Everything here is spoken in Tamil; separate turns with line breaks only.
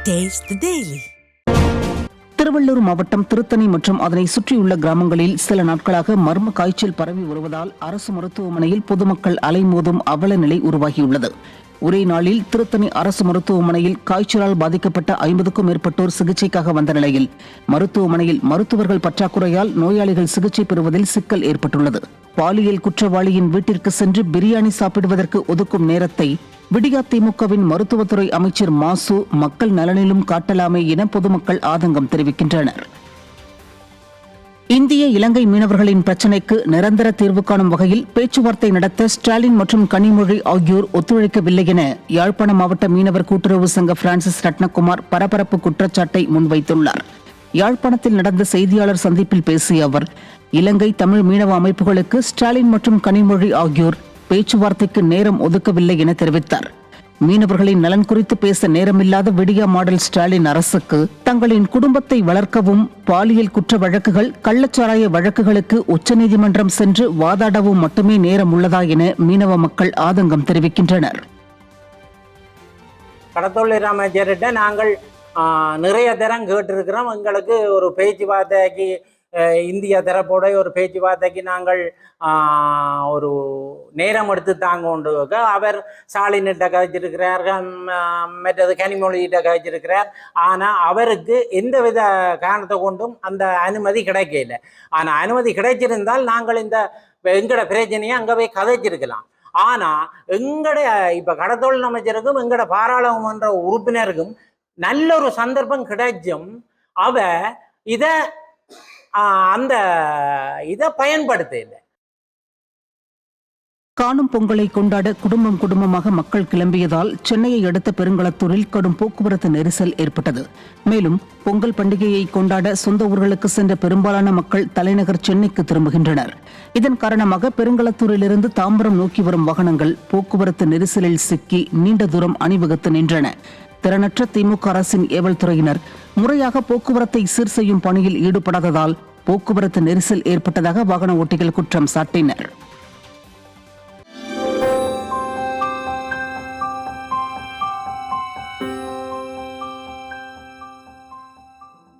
Taste the Daily.
திருவள்ளூர் மாவட்டம் திருத்தணி மற்றும் அதனை சுற்றியுள்ள கிராமங்களில் சில நாட்களாக மர்ம காய்ச்சல் பரவி வருவதால் அரசு மருத்துவமனையில் பொதுமக்கள் அலைமோதும் அவல நிலை உருவாகியுள்ளது. ஒரே நாளில் திருத்தணி அரசு மருத்துவமனையில் காய்ச்சலால் பாதிக்கப்பட்ட 50க்கும் மேற்பட்டோர் சிகிச்சைக்காக வந்த நிலையில் மருத்துவமனையில் மருத்துவர்கள் பற்றாக்குறையால் நோயாளிகள் சிகிச்சை பெறுவதில் சிக்கல் ஏற்பட்டுள்ளது. பாலியல் குற்றவாளியின் வீட்டிற்கு சென்று பிரியாணி சாப்பிடுவதற்கு ஒதுக்கும் நேரத்தை விடியா திமுகவின் மருத்துவத்துறை அமைச்சர் மாசு மக்கள் நலனிலும் காட்டலாமே என பொதுமக்கள் ஆதங்கம் தெரிவிக்கின்றனர். இந்திய இலங்கை மீனவர்களின் பிரச்சினைக்கு நிரந்தர தீர்வு காணும் வகையில் பேச்சுவார்த்தை நடத்த ஸ்டாலின் மற்றும் கனிமொழி ஆகியோர் ஒத்துழைக்கவில்லை என யாழ்ப்பாண மாவட்ட மீனவர் கூட்டுறவு சங்க பிரான்சிஸ் ரட்னகுமார் பரபரப்பு குற்றச்சாட்டை முன்வைத்துள்ளார். யாழ்ப்பாணத்தில் நடந்த செய்தியாளர் சந்திப்பில் பேசிய அவர், இலங்கை தமிழ் மீனவ அமைப்புகளுக்கு ஸ்டாலின் மற்றும் கனிமொழி ஆகியோர் பேச்சுவார்த்தைக்கு நேரம் ஒதுக்கவில்லை என தெரிவித்தார். மீனவர்களின் நலன் குறித்து பேச நேரமில்லாத விடியா மாடல் ஸ்டாலின் அரசுக்கு தங்களின் குடும்பத்தை வளர்க்கவும் பாலியல் குற்ற வழக்குகள் கள்ளச்சாராய வழக்குகளுக்கு உச்சநீதிமன்றம் சென்று வாதாடவும் மட்டுமே நேரம் உள்ளதா என மீனவ மக்கள் ஆதங்கம் தெரிவிக்கின்றனர்.
கடத்தொழில் அமைச்சர்கிட்ட நாங்கள் நிறைய தரம் கேட்டிருக்கிறோம். எங்களுக்கு ஒரு பேச்சுவார்த்தைக்கு இந்திய தரப்போட ஒரு பேச்சுவார்த்தைக்கு நாங்கள் ஒரு நேரம் எடுத்து தாங்க அவர் ஸ்டாலின்கிட்ட கழிச்சிருக்கிறார், மற்றது கனிமொழிகிட்ட கழிச்சிருக்கிறார். ஆனால் அவருக்கு எந்தவித காரணத்தை கொண்டும் அந்த அனுமதி கிடைக்கல. ஆனால் அனுமதி கிடைச்சிருந்தால் நாங்கள் எங்களோட பிரச்சனையை அங்கே போய் கதைச்சிருக்கலாம். ஆனால் எங்களோட இப்போ கடத்தொழில் அமைச்சருக்கும் எங்களோட பாராளுமன்ற உறுப்பினருக்கும் நல்ல ஒரு சந்தர்ப்பம் கிடைச்சும் இதை பயன்படுத்தல.
காணும் பொங்கலை கொண்டாட குடும்பமாக மக்கள் கிளம்பியதால் சென்னையை அடுத்த பெருங்களத்தூரில் கடும் போக்குவரத்து நெரிசல் ஏற்பட்டது. மேலும் பொங்கல் பண்டிகையை கொண்டாட சொந்த ஊர்களுக்கு சென்ற பெரும்பாலான மக்கள் தலைநகர் சென்னைக்கு திரும்புகின்றனர். இதன் காரணமாக பெருங்களத்தூரிலிருந்து தாம்பரம் நோக்கி வரும் வாகனங்கள் போக்குவரத்து நெரிசலில் சிக்கி நீண்ட தூரம் அணிவகுத்து நின்றன. திறனற்ற திமுக அரசின் ஏவல் துறையினர் முறையாக போக்குவரத்தை சீர் செய்யும் பணியில் ஈடுபடாததால் போக்குவரத்து நெரிசல் ஏற்பட்டதாக வாகன ஓட்டிகள் குற்றம் சாட்டினர்.